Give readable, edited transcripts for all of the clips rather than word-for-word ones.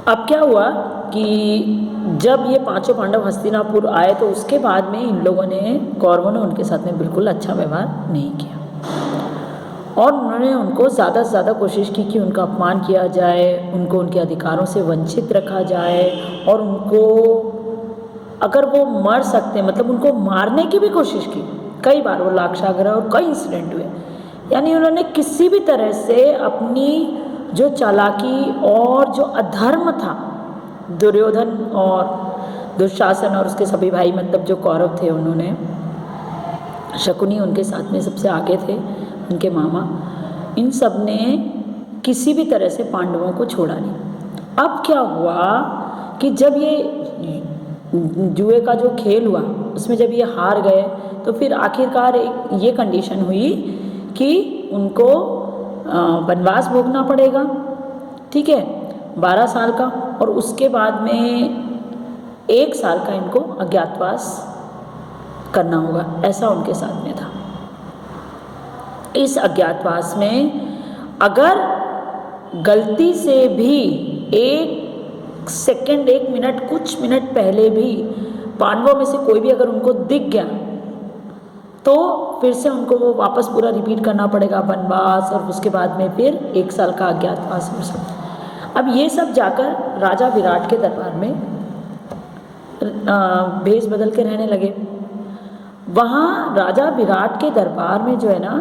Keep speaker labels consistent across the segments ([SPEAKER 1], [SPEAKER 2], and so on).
[SPEAKER 1] अब क्या हुआ कि जब ये पांचों पांडव हस्तिनापुर आए तो उसके बाद में इन लोगों ने, कौरवों ने उनके साथ में बिल्कुल अच्छा व्यवहार नहीं किया और उन्होंने उनको ज़्यादा से ज़्यादा कोशिश की कि उनका अपमान किया जाए, उनको उनके अधिकारों से वंचित रखा जाए और उनको अगर वो मर सकते मतलब उनको मारने की भी कोशिश की। कई बार वो लाक्षागृह और कई इंसिडेंट हुए, यानी उन्होंने किसी भी तरह से अपनी जो चालाकी और जो अधर्म था, दुर्योधन और दुशासन और उसके सभी भाई मतलब जो कौरव थे, उन्होंने, शकुनी उनके साथ में सबसे आगे थे, उनके मामा, इन सब ने किसी भी तरह से पांडवों को छोड़ा नहीं। अब क्या हुआ कि जब ये जुए का जो खेल हुआ उसमें जब ये हार गए तो फिर आखिरकार एक ये कंडीशन हुई कि उनको वनवास भोगना पड़ेगा, ठीक है, 12 साल का, और उसके बाद में 1 साल का इनको अज्ञातवास करना होगा, ऐसा उनके साथ में था। इस अज्ञातवास में अगर गलती से भी 1 सेकंड 1 मिनट कुछ मिनट पहले भी पांडवों में से कोई भी अगर उनको दिख गया तो फिर से उनको वो वापस पूरा रिपीट करना पड़ेगा वनवास, और उसके बाद में फिर 1 साल का अज्ञातवास हो सकता। अब ये सब जाकर राजा विराट के दरबार में भेष बदल के रहने लगे। वहाँ राजा विराट के दरबार में जो है ना,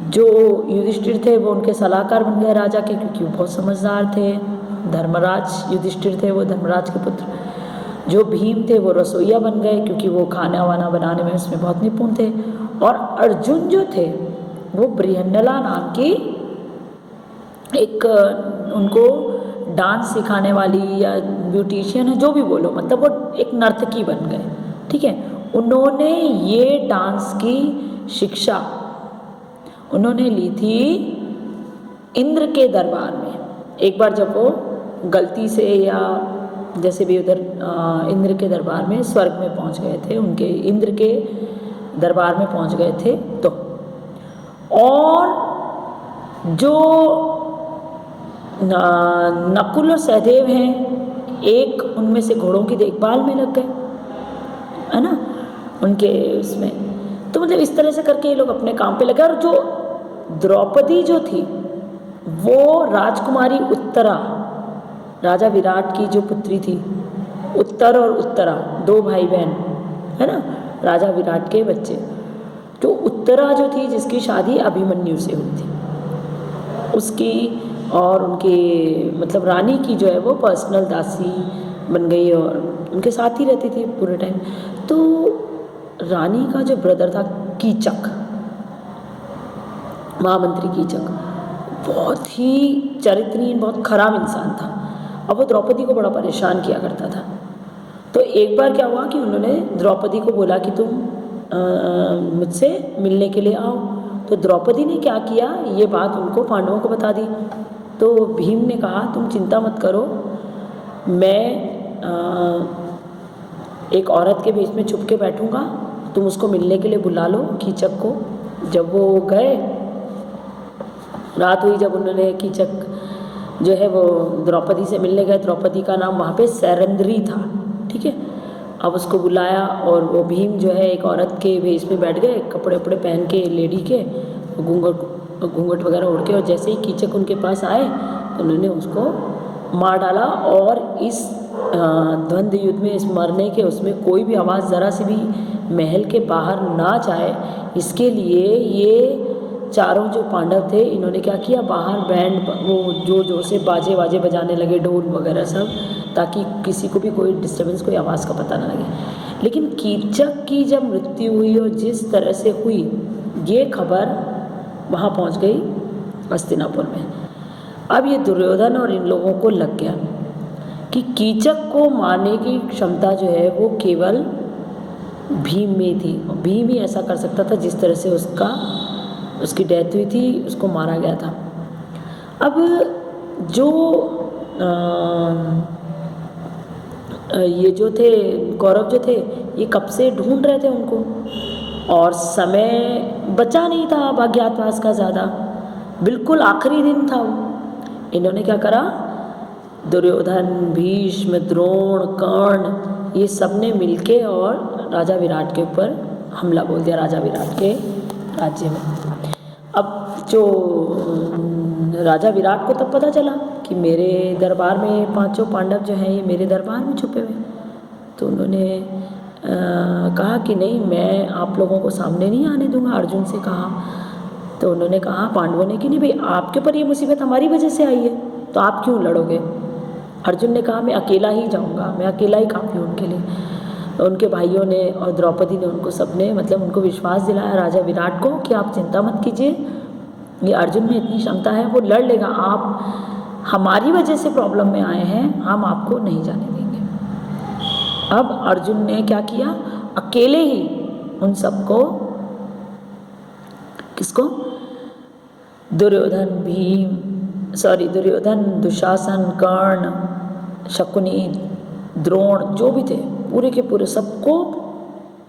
[SPEAKER 1] जो युधिष्ठिर थे वो उनके सलाहकार बन गए राजा के, क्योंकि वो बहुत समझदार थे। धर्मराज युधिष्ठिर थे, वो धर्मराज के पुत्र। जो भीम थे वो रसोइया बन गए, क्योंकि वो खाना वाना बनाने में उसमें बहुत निपुण थे। और अर्जुन जो थे वो बृहन्नला नाम की एक उनको डांस सिखाने वाली या ब्यूटिशियन है, जो भी बोलो, मतलब वो एक नर्तकी बन गए, ठीक है। उन्होंने ये डांस की शिक्षा उन्होंने ली थी इंद्र के दरबार में। एक बार जब वो गलती से या जैसे भी उधर इंद्र के दरबार में, स्वर्ग में पहुंच गए थे, उनके इंद्र के दरबार में पहुंच गए थे तो, और जो नकुल और सहदेव हैं, एक उनमें से घोड़ों की देखभाल में लग गए, है ना, उनके उसमें। तो मतलब इस तरह से करके ये लोग अपने काम पे लगे। और जो द्रौपदी जो थी वो राजकुमारी उत्तरा, राजा विराट की जो पुत्री थी, उत्तर और उत्तरा 2 भाई बहन, है ना, राजा विराट के बच्चे। तो उत्तरा जो थी जिसकी शादी अभिमन्यु से हुई थी, उसकी और उनके मतलब रानी की जो है वो पर्सनल दासी बन गई और उनके साथ ही रहती थी पूरे टाइम। तो रानी का जो ब्रदर था कीचक, महामंत्री कीचक, बहुत ही चरित्रहीन, बहुत खराब इंसान था। अब वो द्रौपदी को बड़ा परेशान किया करता था। तो एक बार क्या हुआ कि उन्होंने द्रौपदी को बोला कि तुम मुझसे मिलने के लिए आओ। तो द्रौपदी ने क्या किया, ये बात उनको पांडवों को बता दी। तो भीम ने कहा तुम चिंता मत करो, मैं एक औरत के बीच में छुप के बैठूंगा, तुम उसको मिलने के लिए बुला लो कीचक को। जब वो गए, रात हुई, जब उन्होंने कीचक जो है वो द्रौपदी से मिलने गए, द्रौपदी का नाम वहाँ पे सैरंद्री था, ठीक है। अब उसको बुलाया और वो भीम जो है एक औरत के भेष में बैठ गए, कपड़े वपड़े पहन के, लेडी के, घूंघट वगैरह उड़ के, और जैसे ही कीचक उनके पास आए तो उन्होंने उसको मार डाला। और इस द्वंद्व युद्ध में, इस मरने के उसमें कोई भी आवाज़ ज़रा सी भी महल के बाहर ना जाए, इसके लिए ये चारों जो पांडव थे इन्होंने क्या किया, बाहर बैंड वो जोर जोर से बाजे वाजे बजाने लगे, ढोल वगैरह सब, ताकि किसी को भी कोई डिस्टर्बेंस, कोई आवाज़ का पता ना लगे। लेकिन कीचक की जब मृत्यु हुई और जिस तरह से हुई, ये खबर वहाँ पहुँच गई हस्तिनापुर में। अब ये दुर्योधन और इन लोगों को लग गया कि कीचक को मारने की क्षमता जो है वो केवल भीम में थी। भीम ही ऐसा कर सकता था, जिस तरह से उसकी डेथ हुई थी, उसको मारा गया था। अब जो ये जो थे कौरव जो थे, ये कब से ढूंढ रहे थे उनको, और समय बचा नहीं था अब अज्ञातवास का ज़्यादा, बिल्कुल आखिरी दिन था वो। इन्होंने क्या करा, दुर्योधन, भीष्म, द्रोण, कर्ण, ये सब ने मिलके और राजा विराट के ऊपर हमला बोल दिया, राजा विराट के राज्य में। अब जो राजा विराट को तब पता चला कि मेरे दरबार में पांचों पांडव जो हैं ये मेरे दरबार में छुपे हुए हैं, तो उन्होंने कहा कि नहीं, मैं आप लोगों को सामने नहीं आने दूंगा। अर्जुन से कहा, तो उन्होंने कहा पांडवों ने कि नहीं भाई, आपके ऊपर ये मुसीबत हमारी वजह से आई है, तो आप क्यों लड़ोगे। अर्जुन ने कहा मैं अकेला ही जाऊंगा, मैं अकेला ही काफ़ी हूँ उनके लिए। उनके भाइयों ने और द्रौपदी ने उनको सबने मतलब उनको विश्वास दिलाया राजा विराट को कि आप चिंता मत कीजिए, ये अर्जुन में इतनी क्षमता है, वो लड़ लेगा, आप हमारी वजह से प्रॉब्लम में आए हैं, हम आपको नहीं जाने देंगे। अब अर्जुन ने क्या किया, अकेले ही उन सबको, किसको, दुर्योधन, दुशासन, कर्ण, शकुनी, द्रोण, जो भी थे पूरे के पूरे सबको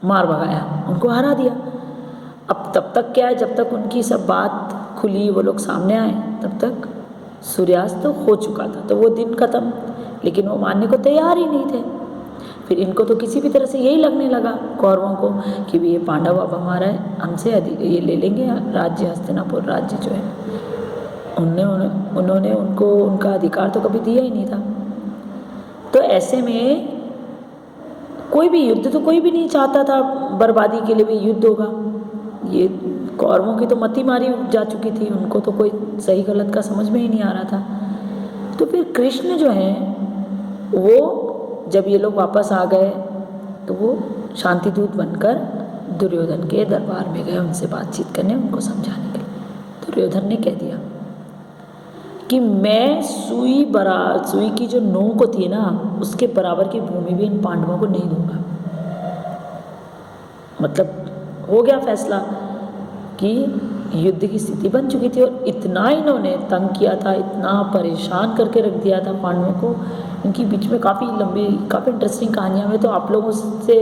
[SPEAKER 1] मार भगाया, उनको हरा दिया। अब तब तक क्या है, जब तक उनकी सब बात खुली, वो लोग सामने आए, तब तक सूर्यास्त तो हो चुका था, तो वो दिन खत्म, लेकिन वो मानने को तैयार ही नहीं थे। फिर इनको तो किसी भी तरह से यही लगने लगा कौरवों को कि ये पांडव अब हमारा है, हमसे ये ले लेंगे राज्य, हस्तिनापुर राज्य जो है। उन्होंने उनको उनका अधिकार तो कभी दिया ही नहीं था। तो ऐसे में कोई भी युद्ध तो कोई भी नहीं चाहता था, बर्बादी के लिए भी युद्ध होगा। ये कौरवों की तो मति मारी जा चुकी थी, उनको तो कोई सही गलत का समझ में ही नहीं आ रहा था। तो फिर कृष्ण जो है वो जब ये लोग वापस आ गए तो वो शांतिदूत बनकर दुर्योधन के दरबार में गए उनसे बातचीत करने, उनको समझाने के लिए। दुर्योधन ने कह दिया कि मैं सुई की जो नोक होती है ना, उसके बराबर की भूमि भी इन पांडवों को नहीं दूंगा। मतलब हो गया फैसला कि युद्ध की स्थिति बन चुकी थी, और इतना इन्होंने तंग किया था, इतना परेशान करके रख दिया था पांडवों को। इनकी बीच में काफ़ी लंबी, काफ़ी इंटरेस्टिंग कहानियाँ में तो आप लोगों से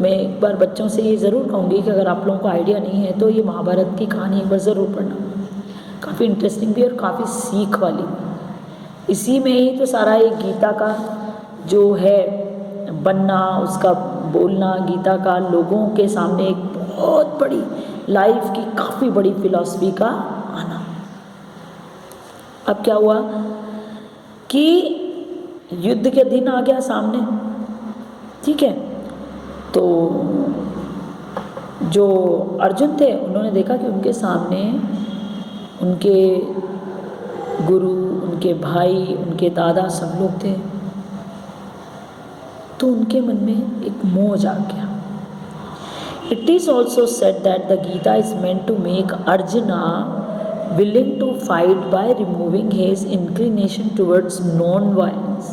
[SPEAKER 1] मैं एक बार बच्चों से ये ज़रूर कहूँगी कि अगर आप लोगों को आइडिया नहीं है तो ये महाभारत की कहानी एक बार ज़रूर पढ़ना, काफ़ी इंटरेस्टिंग भी और काफ़ी सीख वाली। इसी में ही तो सारा ये गीता का जो है बनना, उसका बोलना, गीता का लोगों के सामने एक बहुत बड़ी लाइफ की काफ़ी बड़ी फिलॉसफी का आना। अब क्या हुआ कि युद्ध के दिन आ गया सामने, ठीक है। तो जो अर्जुन थे उन्होंने देखा कि उनके सामने उनके गुरु, उनके भाई, उनके दादा सब लोग थे। तो उनके मन में एक मोह जाग गया। It is also said that the Gita is meant to make Arjuna willing to fight by removing his inclination towards non-violence.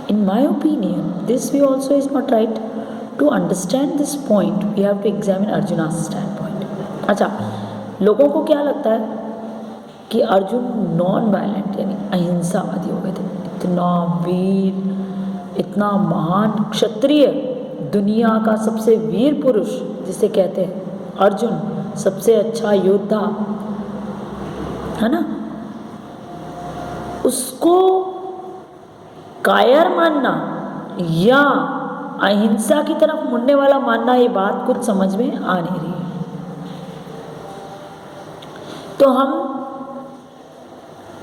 [SPEAKER 1] In my opinion, this view also is not right. To understand this point, we have to examine Arjuna's standpoint. अच्छा, लोगों को क्या लगता है कि Arjun non violent यानी अहिंसावादी हो गए थे। इतना वीर, इतना महान क्षत्रिय, दुनिया का सबसे वीर पुरुष जिसे कहते हैं अर्जुन, सबसे अच्छा योद्धा है ना, उसको कायर मानना या अहिंसा की तरफ मुड़ने वाला मानना, ये बात कुछ समझ में आ नहीं रही। तो हम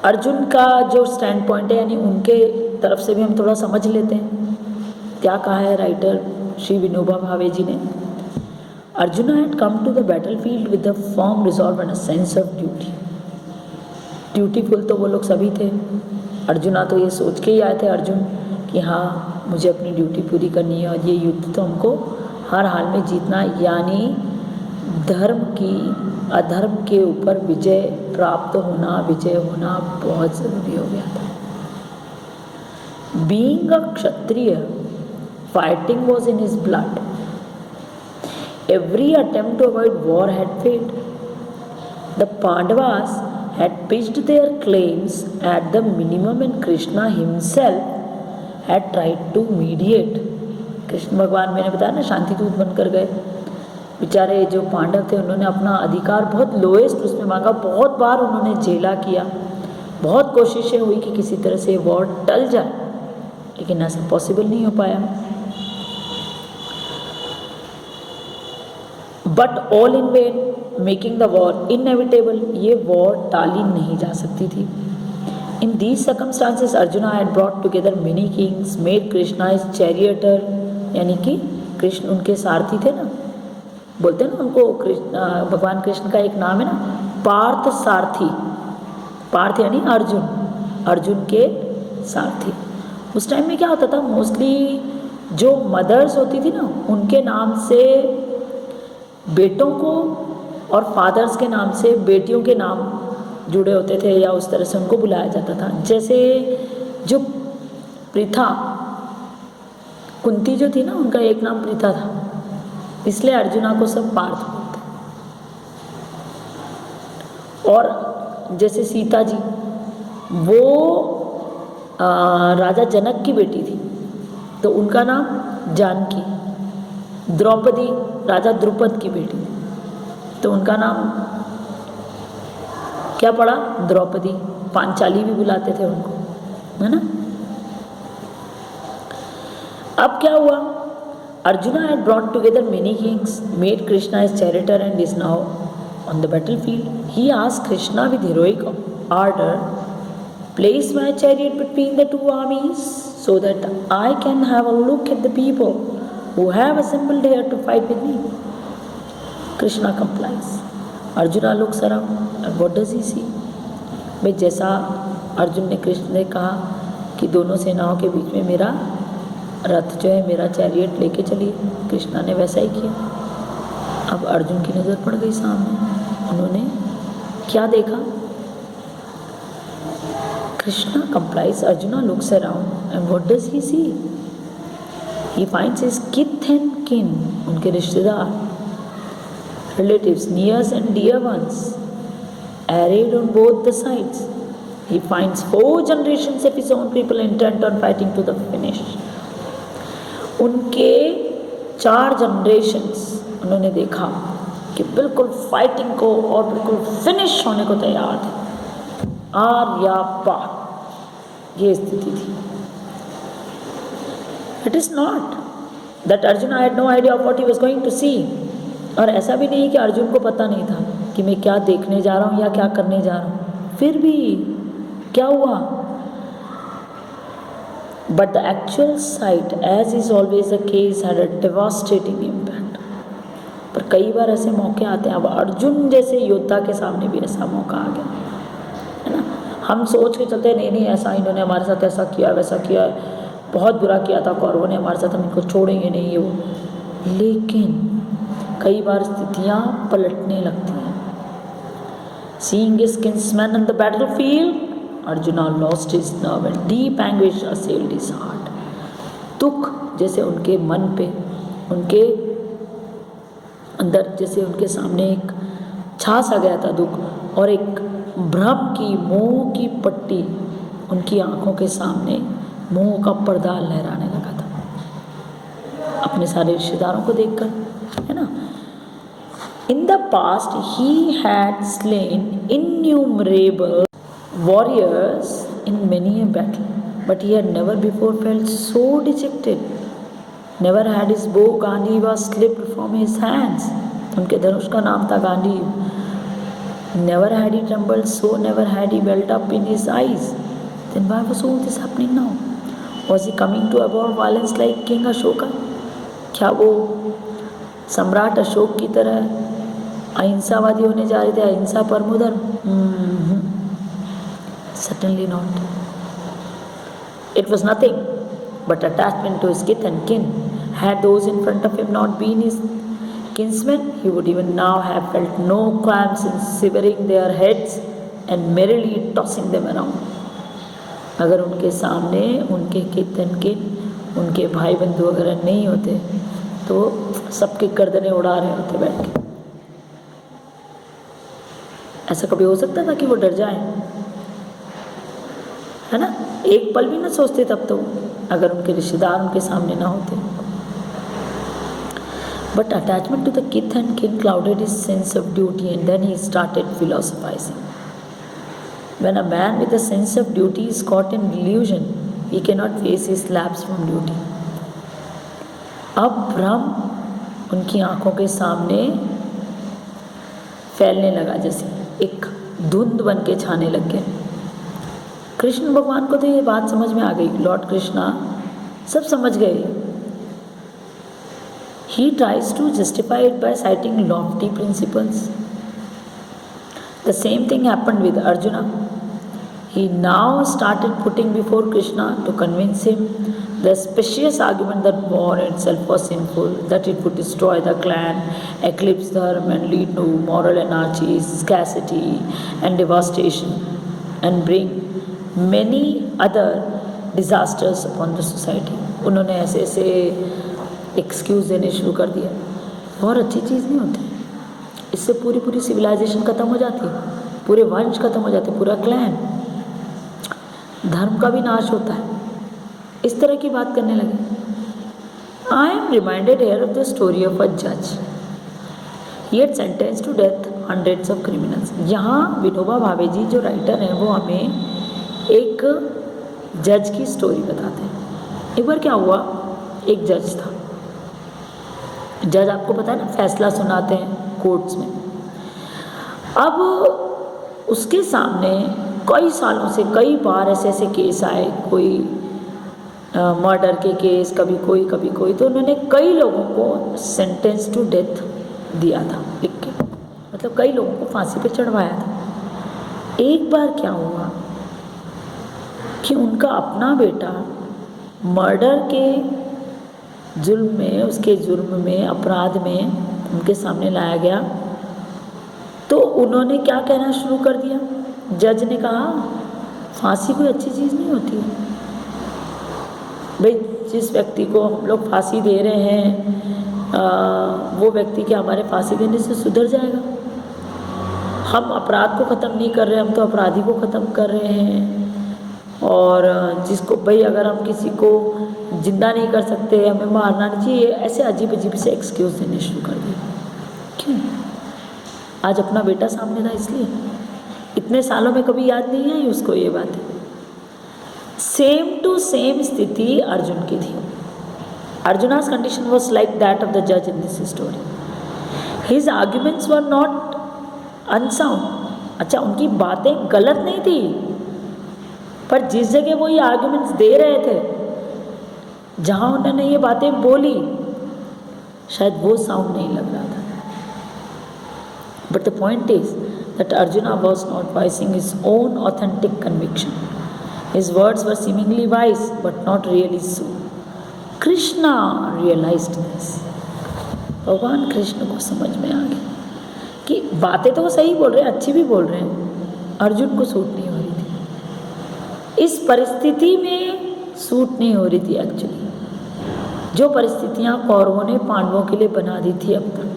[SPEAKER 1] अर्जुन का जो स्टैंड पॉइंट है यानी उनके तरफ से भी हम थोड़ा समझ लेते हैं। क्या कहा है राइटर श्री विनोबा भावे जी ने, arjuna had come to the battlefield with a firm resolve and a sense of duty. Dutiful तो वो लोग सभी थे। अर्जुना तो ये सोच के ही आए थे अर्जुन कि हाँ मुझे अपनी ड्यूटी पूरी करनी है और ये युद्ध तो हमको हर हाल में जीतना है, यानी धर्म की अधर्म के ऊपर विजय प्राप्त होना, विजय होना बहुत ज़रूरी हो गया था। Being a Kshatriya, fighting was in his blood. Every attempt to avoid war had failed. The Pandavas had pitched their claims at the minimum and Krishna himself had tried to mediate. Krishna भगवान मैंने बताया ना शांतिदूत बनकर गए। बेचारे जो पांडव थे उन्होंने अपना अधिकार बहुत लोएस्ट उसमें मांगा, बहुत बार उन्होंने झेला किया, बहुत कोशिशें हुई कि किसी तरह से वॉर टल जाए, लेकिन ऐसा पॉसिबल नहीं हो पाया। But all in vain, making the war inevitable, ये वॉर टाली नहीं जा सकती थी। In these circumstances Arjuna had brought together many kings, made Krishna is charioteer, यानी कि कृष्ण उनके सारथी थे ना, बोलते हैं ना उनको, भगवान कृष्ण का एक नाम है ना पार्थ सारथी, पार्थ यानी अर्जुन, अर्जुन के सारथी। उस टाइम में क्या होता था, मोस्टली जो मदर्स होती थी ना उनके नाम से बेटों को और फादर्स के नाम से बेटियों के नाम जुड़े होते थे, या उस तरह से उनको बुलाया जाता था। जैसे जो पृथा, कुंती जो थी ना उनका एक नाम पृथा था, इसलिए अर्जुना को सब पार्थ बोलते। और जैसे सीता जी, वो राजा जनक की बेटी थी, तो उनका नाम जानकी। द्रौपदी राजा द्रुपद की बेटी थी, तो उनका नाम क्या पड़ा, द्रौपदी। पांचाली भी बुलाते थे उनको, है ना। अब क्या हुआ, arjuna had brought together many kings, made Krishna his charioteer and is now on the battlefield. He asked Krishna with heroic ardor, place my chariot between the two armies so that I can have a look at the people who have assembled here to fight with me. Krishna complies. Arjuna looks around and what does he see? भाई जैसा अर्जुन ने कृष्ण ने कहा कि दोनों सेनाओं के बीच में मेरा रथ जो है, मेरा चैरियट लेके चलिए, कृष्णा ने वैसा ही किया। अब अर्जुन की नज़र पड़ गई सामने, उन्होंने क्या देखा, Krishna complies, Arjuna looks around and what does he see, he finds his kith and kin, उनके रिश्तेदार, relatives, near and dear ones, arrayed on both the sides. He finds 4 generations of his own people intent on fighting to the finish. उनके 4 generations उन्होंने देखा कि बिल्कुल fighting को और बिल्कुल फिनिश होने को तैयार थे, आर या पार, ये स्थिति थी। It is not that Arjuna had no idea of what he was going to see. और ऐसा भी नहीं कि अर्जुन को पता नहीं था कि मैं क्या देखने जा रहा हूँ या क्या करने जा रहा हूँ, फिर भी क्या हुआ, but the actual sight as is always the case had a devastating impact. पर कई बार ऐसे मौके आते हैं, अब अर्जुन जैसे योद्धा के सामने भी ऐसा मौका आ गया है ना। हम सोच के चलते हैं नहीं नहीं ऐसा इन्होंने हमारे साथ ऐसा किया वैसा किया, बहुत बुरा किया था कौरवों ने हमारे साथ, हम इनको छोड़ेंगे नहीं ये वो, लेकिन कई बार स्थितियाँ पलटने लगती हैं। Seeing his kinsman on the battlefield, Arjuna lost his nerve and deep anguish assailed his heart. दुख जैसे उनके मन पे, उनके अंदर जैसे उनके सामने एक छा सा गया था दुख, और एक भ्रम की, मोह की पट्टी उनकी आंखों के सामने मोह का पर्दा लहराने लगा था अपने सारे रिश्तेदारों को देखकर, है ना। In the past, he had slain innumerable warriors in many a battle, but he had never before felt so dejected. Never had his bow Gandiva slipped from his hands. उनके धनुष का नाम था Gandiv. Never had he trembled so, never had he welled up in his eyes. Then why was all this happening now? Was he coming to abhor violence like King Ashoka? क्या वो सम्राट अशोक की तरह अहिंसावादी होने जा रहे थे, अहिंसा परमो धर्म? Certainly not. It was nothing but attachment to his kith and kin. Had those in front of him not been his kinsmen, he would even now have felt no qualms in severing their heads and merrily tossing them around. अगर उनके सामने उनके किथ and kin, उनके भाई बंधु अगर नहीं होते तो सबकी गर्दनें उड़ा रहे होते बैठ के। ऐसा कभी हो सकता था कि वो डर जाए, है ना। एक पल भी ना सोचते तब तो, अगर उनके रिश्तेदार उनके सामने ना होते। But attachment to the kith and kin clouded his sense of duty and then he started philosophizing. When a man with a sense of duty is caught in delusion, he cannot face his lapse from duty. अब भ्रम उनकी आंखों के सामने फैलने लगा, जैसे एक धुंध बन के छाने लग गए। कृष्ण भगवान को तो ये बात समझ में आ गई, लॉर्ड कृष्णा सब समझ गए। He tries to justify it by citing lofty principles. The same thing happened with Arjuna. He now started putting before Krishna to convince him the specious argument that war itself was sinful, that it would destroy the clan, eclipse dharma and lead to moral anarchy, scarcity and devastation, and bring many other disasters upon the society. उन्होंने ऐसे ऐसे excuse देने शुरू कर दिया। और अच्छी चीज़ नहीं होती, इससे पूरी सिविलाइजेशन ख़त्म हो जाती है, पूरे वंश ख़त्म हो जाते, पूरा क्लैन, धर्म का भी नाश होता है। इस तरह की बात करने लगे। I am reminded here of the story of a जज, he had sentence to death hundreds of criminals. यहाँ विनोबा भावे जी जो राइटर हैं वो हमें एक जज की स्टोरी बताते हैं। एक बार क्या हुआ, एक जज था। जज आपको पता है ना, फैसला सुनाते हैं कोर्ट्स में। अब उसके सामने कई सालों से कई बार ऐसे ऐसे केस आए, कोई मर्डर के केस, कभी कोई, तो उन्होंने कई लोगों को सेंटेंस टू डेथ दिया था लिख के, मतलब कई लोगों को फांसी पे चढ़वाया था। एक बार क्या हुआ कि उनका अपना बेटा मर्डर के जुर्म में, उसके जुर्म में, अपराध में उनके सामने लाया गया, तो उन्होंने क्या कहना शुरू कर दिया। जज ने कहा फांसी कोई अच्छी चीज़ नहीं होती है भाई, जिस व्यक्ति को हम लोग फांसी दे रहे हैं वो व्यक्ति क्या हमारे फांसी देने से सुधर जाएगा? हम अपराध को ख़त्म नहीं कर रहे, हम तो अपराधी को ख़त्म कर रहे हैं। और जिसको भाई अगर हम किसी को जिंदा नहीं कर सकते, हमें मारना नहीं चाहिए, ऐसे अजीब अजीब से एक्सक्यूज़ देने शुरू कर दिए। क्यों? आज अपना बेटा सामने था इसलिए, इतने सालों में कभी याद नहीं आई उसको ये बात। सेम टू सेम स्थिति अर्जुन की थी। अर्जुना's condition was like that of the judge in this story. His arguments were not unsound. अच्छा, उनकी बातें गलत नहीं थी, पर जिस जगह वो ये आर्ग्यूमेंट्स दे रहे थे, जहाँ उन्होंने ये बातें बोली, शायद वो साउंड नहीं लग रहा था। But the point is that Arjuna was not voicing his own authentic conviction. His words were seemingly wise, but not really so. Krishna realized this. भगवान कृष्ण को समझ में आ गया कि बातें तो वो सही बोल रहे हैं, अच्छी भी बोल रहे हैं, अर्जुन को सूट नहीं हो रही थी, इस परिस्थिति में सूट नहीं हो रही थी एक्चुअली, जो परिस्थितियाँ कौरवों ने पांडवों के लिए बना दी थी अब तक।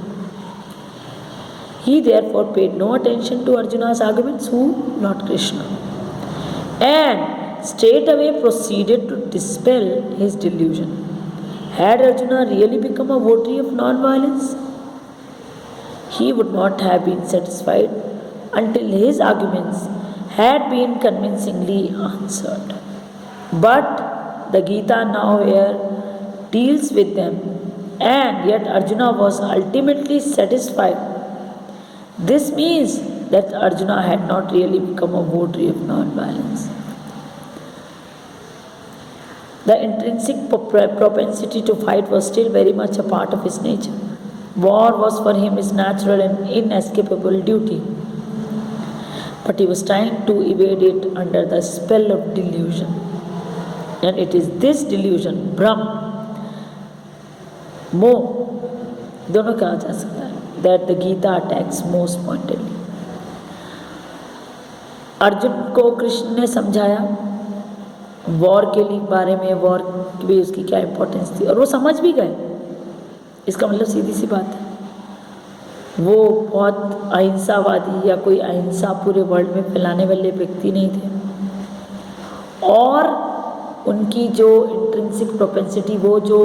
[SPEAKER 1] He therefore paid no attention to Arjuna's arguments, who? Lord Krishna, and straightway proceeded to dispel his delusion. Had Arjuna really become a votary of non-violence, he would not have been satisfied until his arguments had been convincingly answered. But the Gita now here deals with them, and yet Arjuna was ultimately satisfied. This means that Arjuna had not really become a votary of non-violence. The intrinsic propensity to fight was still very much a part of his nature. War was for him his natural and inescapable duty. But he was trying to evade it under the spell of delusion. And it is this delusion, Brahm, Moh, दोनों कहा जा सकता है, that the Gita attacks most pointedly. Arjun को कृष्ण ने समझाया war के लिए बारे में, वॉर की भी उसकी क्या इम्पोर्टेंस थी, और वो समझ भी गए। इसका मतलब सीधी सी बात है, वो बहुत अहिंसावादी या कोई अहिंसा पूरे वर्ल्ड में फैलाने वाले व्यक्ति नहीं थे, और उनकी जो इंट्रिंसिक प्रोपेंसिटी, वो जो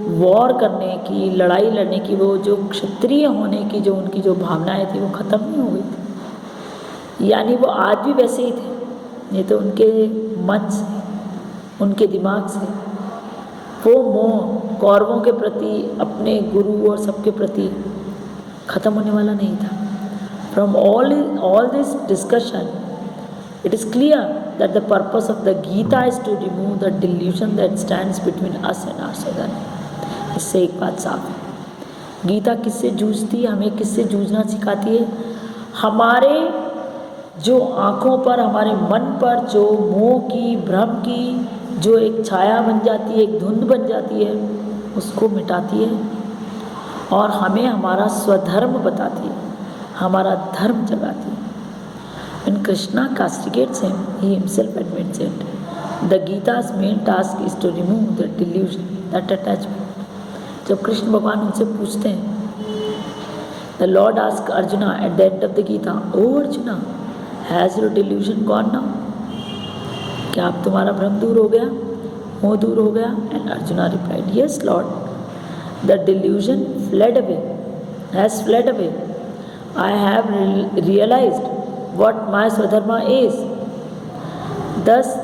[SPEAKER 1] वॉर करने की, लड़ाई लड़ने की, वो जो क्षत्रिय होने की जो उनकी जो भावनाएं थी, वो ख़त्म नहीं हो गई थी। यानी वो आज भी वैसे ही थे, ये तो उनके मन से, उनके दिमाग से वो मोह कौरवों के प्रति, अपने गुरु और सबके प्रति खत्म होने वाला नहीं था। From all this discussion, it is clear that the purpose of the Gita is to remove the delusion that stands between us and our sadhana. इससे एक बात साफ है, गीता किससे जूझती है, हमें किससे जूझना सिखाती है? हमारे जो आँखों पर, हमारे मन पर जो मोह की, भ्रम की जो एक छाया बन जाती है, एक धुंध बन जाती है, उसको मिटाती है और हमें हमारा स्वधर्म बताती है, हमारा धर्म जगाती है। When Krishna castigates him, he himself admits it. The Gita's main task is to remove the delusion, that attachment. जब कृष्ण भगवान उनसे पूछते हैं, The Lord asks Arjuna at the end of the Gita, "Oh Arjuna, has your delusion gone now?" क्या अब तुम्हारा भ्रम दूर हो गया, मोह दूर हो गया? And Arjuna replied, "Yes, Lord. The delusion fled away, has fled away. I have realized what my Swadharma is." Thus,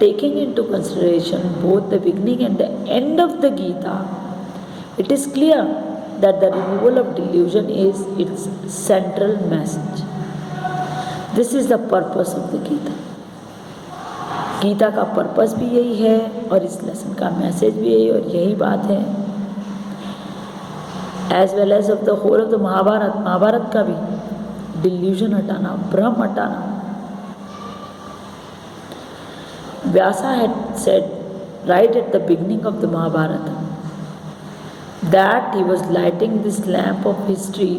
[SPEAKER 1] taking into consideration both the beginning and the end of the Gita, it is clear that the removal of delusion is its central message. This is the purpose of the Gita. Gita का purpose भी यही है और इस lesson का message भी यही और यही बात है। As well as of the whole of the Mahabharata, Mahabharata का भी डिल्यूजन हटाना, भ्रम हटाना। Vyasa had said right at the beginning of the Mahabharata that he was lighting this lamp of history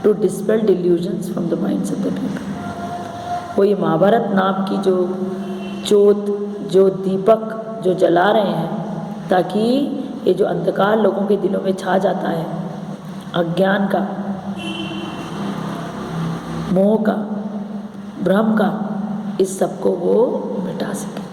[SPEAKER 1] to dispel delusions from the minds of the people. वो ये महाभारत नाम की जो ज्योत, जो दीपक जो जला रहे हैं, ताकि ये जो अंधकार लोगों के दिलों में छा जाता है, अज्ञान का, मोह का, भ्रम का, इस सबको वो मिटा सके।